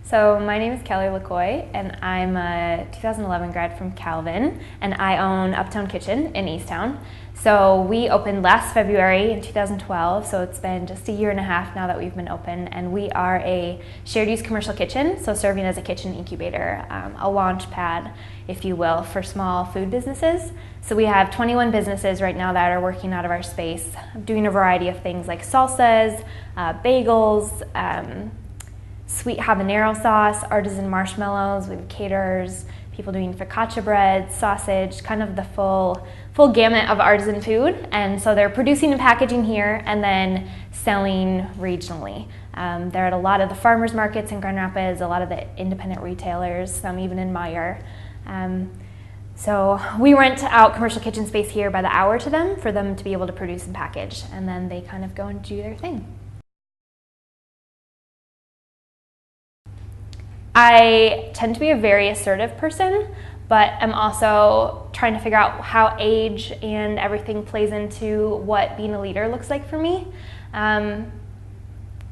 So my name is LeCoy, and I'm a 2011 grad from Calvin, and I own Uptown Kitchen in Easttown. So we opened last February in 2012, so it's been just a year and a half now that we've been open, and we are a shared use commercial kitchen, so serving as a kitchen incubator, a launch pad, if you will, for small food businesses. So we have 21 businesses right now that are working out of our space, doing a variety of things like salsas, bagels, sweet habanero sauce, artisan marshmallows, we have caterers, people doing focaccia bread, sausage, kind of the full gamut of artisan food. And so they're producing and packaging here and then selling regionally. They're at a lot of the farmers markets in Grand Rapids, a lot of the independent retailers, some even in Meyer. So we rent out commercial kitchen space here by the hour to them for them to be able to produce and package, and then they kind of go and do their thing. I tend to be a very assertive person, but I'm also trying to figure out how age and everything plays into what being a leader looks like for me.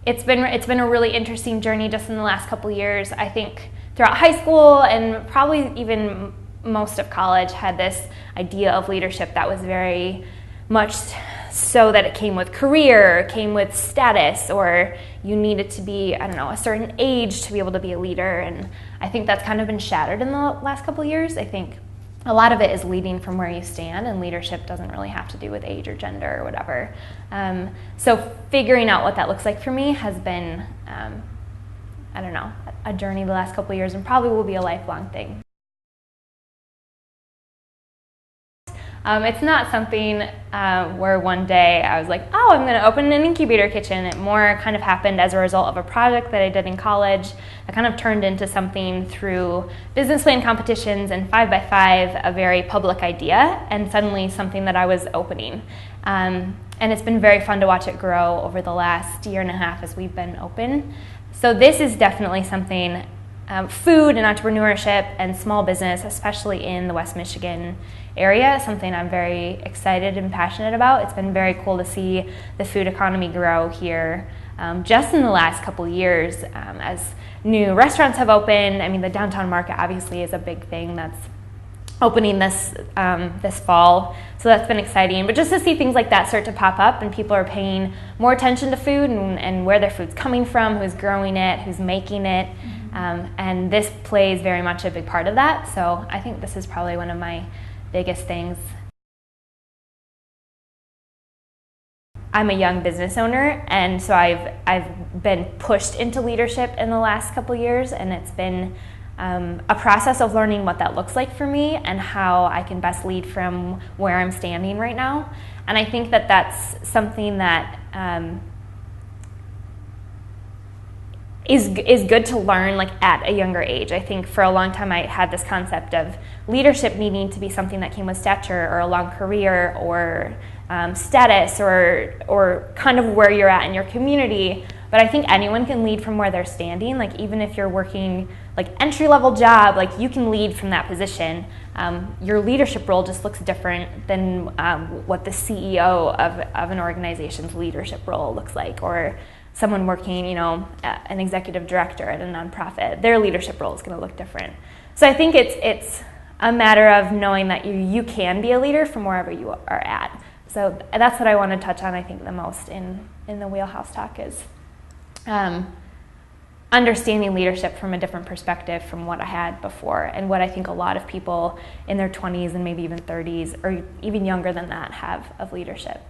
It's been a really interesting journey just in the last couple years. I think throughout high school and probably even most of college had this idea of leadership that was very much so that it came with career, came with status, or you needed to be, I don't know, a certain age to be able to be a leader. And I think that's kind of been shattered in the last couple of years. I think a lot of it is leading from where you stand, and leadership doesn't really have to do with age or gender or whatever. So figuring out what that looks like for me has been, I don't know, a journey the last couple of years, and probably will be a lifelong thing. It's not something where one day I was like, oh, I'm going to open an incubator kitchen. It more kind of happened as a result of a project that I did in college that kind of turned into something through business plan competitions and 5x5, a very public idea, and suddenly something that I was opening. And it's been very fun to watch it grow over the last year and a half as we've been open. So this is definitely something, food and entrepreneurship and small business, especially in the West Michigan area, something I'm very excited and passionate about. It's been very cool to see the food economy grow here just in the last couple years as new restaurants have opened. I mean, the downtown market obviously is a big thing that's opening this fall, so that's been exciting. But just to see things like that start to pop up and people are paying more attention to food and where their food's coming from, who's growing it, who's making it, and this plays very much a big part of that. So I think this is probably one of my biggest things. I'm a young business owner, and so I've been pushed into leadership in the last couple years, and it's been a process of learning what that looks like for me and how I can best lead from where I'm standing right now. And I think that that's something that is good to learn like at a younger age. I think for a long time I had this concept of leadership needing to be something that came with stature or a long career or status or kind of where you're at in your community. But I think anyone can lead from where they're standing. Like even if you're working like entry-level job, like you can lead from that position. Your leadership role just looks different than what the CEO of an organization's leadership role looks like, or someone working, you know, an executive director at a nonprofit. Their leadership role is going to look different. So I think it's a matter of knowing that you can be a leader from wherever you are at. So that's what I want to touch on, I think, the most in the Wheelhouse talk is understanding leadership from a different perspective from what I had before, and what I think a lot of people in their 20s and maybe even 30s or even younger than that have of leadership.